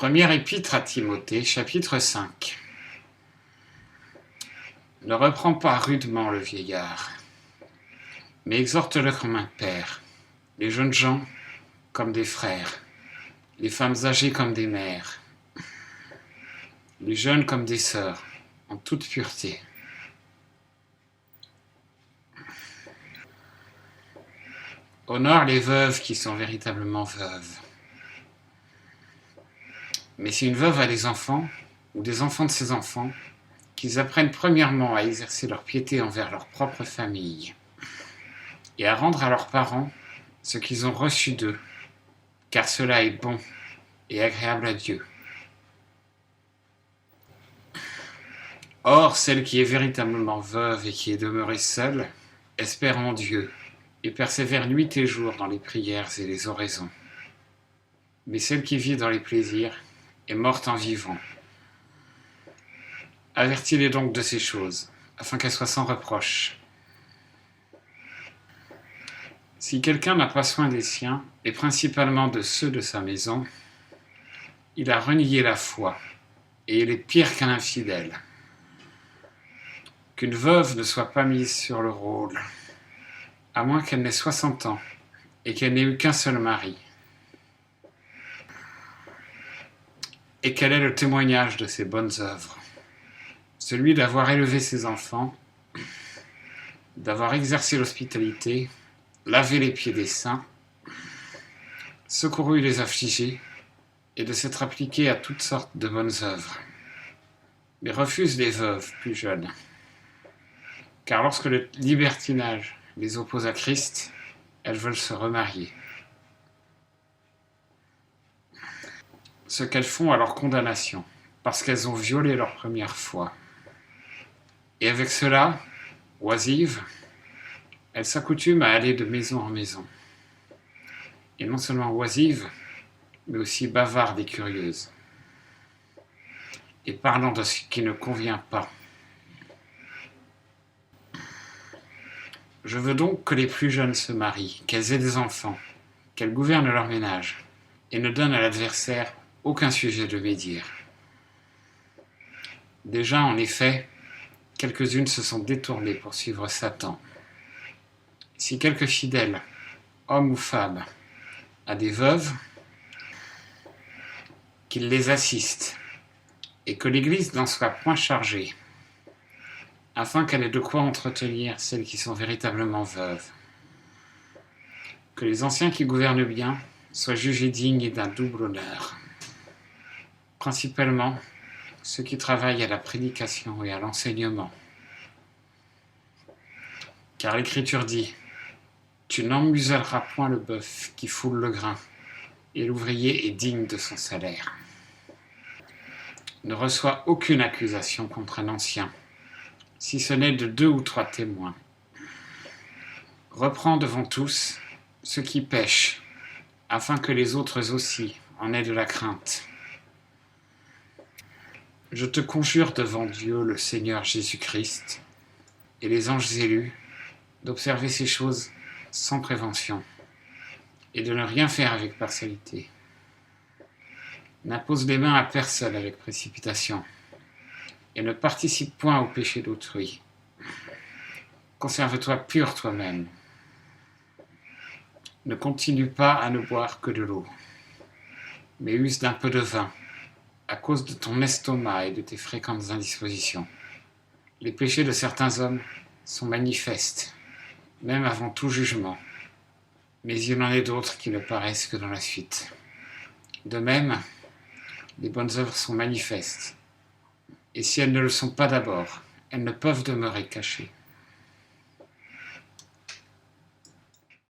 Première épître à Timothée, chapitre 5. Ne reprends pas rudement le vieillard, mais exhorte-le comme un père, les jeunes gens comme des frères, les femmes âgées comme des mères, les jeunes comme des sœurs, en toute pureté. Honore les veuves qui sont véritablement veuves. Mais si une veuve a des enfants, ou des enfants de ses enfants, qu'ils apprennent premièrement à exercer leur piété envers leur propre famille, et à rendre à leurs parents ce qu'ils ont reçu d'eux, car cela est bon et agréable à Dieu. Or, celle qui est véritablement veuve et qui est demeurée seule, espère en Dieu, et persévère nuit et jour dans les prières et les oraisons. Mais celle qui vit dans les plaisirs est morte en vivant. Avertis-les donc de ces choses, afin qu'elles soient sans reproche. Si quelqu'un n'a pas soin des siens, et principalement de ceux de sa maison, il a renié la foi, et il est pire qu'un infidèle. Qu'une veuve ne soit pas mise sur le rôle, à moins qu'elle n'ait 60 ans, et qu'elle n'ait eu qu'un seul mari, et quel est le témoignage de ses bonnes œuvres? Celui d'avoir élevé ses enfants, d'avoir exercé l'hospitalité, lavé les pieds des saints, secouru les affligés, et de s'être appliqué à toutes sortes de bonnes œuvres. Mais refuse les veuves plus jeunes, car lorsque le libertinage les oppose à Christ, elles veulent se remarier. Ce qu'elles font à leur condamnation, parce qu'elles ont violé leur première foi. Et avec cela, oisives, elles s'accoutument à aller de maison en maison. Et non seulement oisives, mais aussi bavardes et curieuses. Et parlant de ce qui ne convient pas. Je veux donc que les plus jeunes se marient, qu'elles aient des enfants, qu'elles gouvernent leur ménage, et ne donnent à l'adversaire aucun sujet de médire. Déjà, en effet, quelques-unes se sont détournées pour suivre Satan. Si quelque fidèle, homme ou femme, a des veuves, qu'il les assiste, et que l'Église n'en soit point chargée, afin qu'elle ait de quoi entretenir celles qui sont véritablement veuves. Que les anciens qui gouvernent bien soient jugés dignes d'un double honneur. Principalement, ceux qui travaillent à la prédication et à l'enseignement. Car l'Écriture dit « Tu n'emmuselleras point le bœuf qui foule le grain, et l'ouvrier est digne de son salaire. » Ne reçois aucune accusation contre un ancien, si ce n'est de 2 ou 3 témoins. Reprends devant tous ceux qui pêchent, afin que les autres aussi en aient de la crainte. Je te conjure devant Dieu, le Seigneur Jésus-Christ, et les anges élus, d'observer ces choses sans prévention, et de ne rien faire avec partialité. N'impose les mains à personne avec précipitation, et ne participe point au péché d'autrui. Conserve-toi pur toi-même. Ne continue pas à ne boire que de l'eau, mais use d'un peu de vin, à cause de ton estomac et de tes fréquentes indispositions. Les péchés de certains hommes sont manifestes, même avant tout jugement, mais il y en a d'autres qui ne paraissent que dans la suite. De même, les bonnes œuvres sont manifestes, et si elles ne le sont pas d'abord, elles ne peuvent demeurer cachées.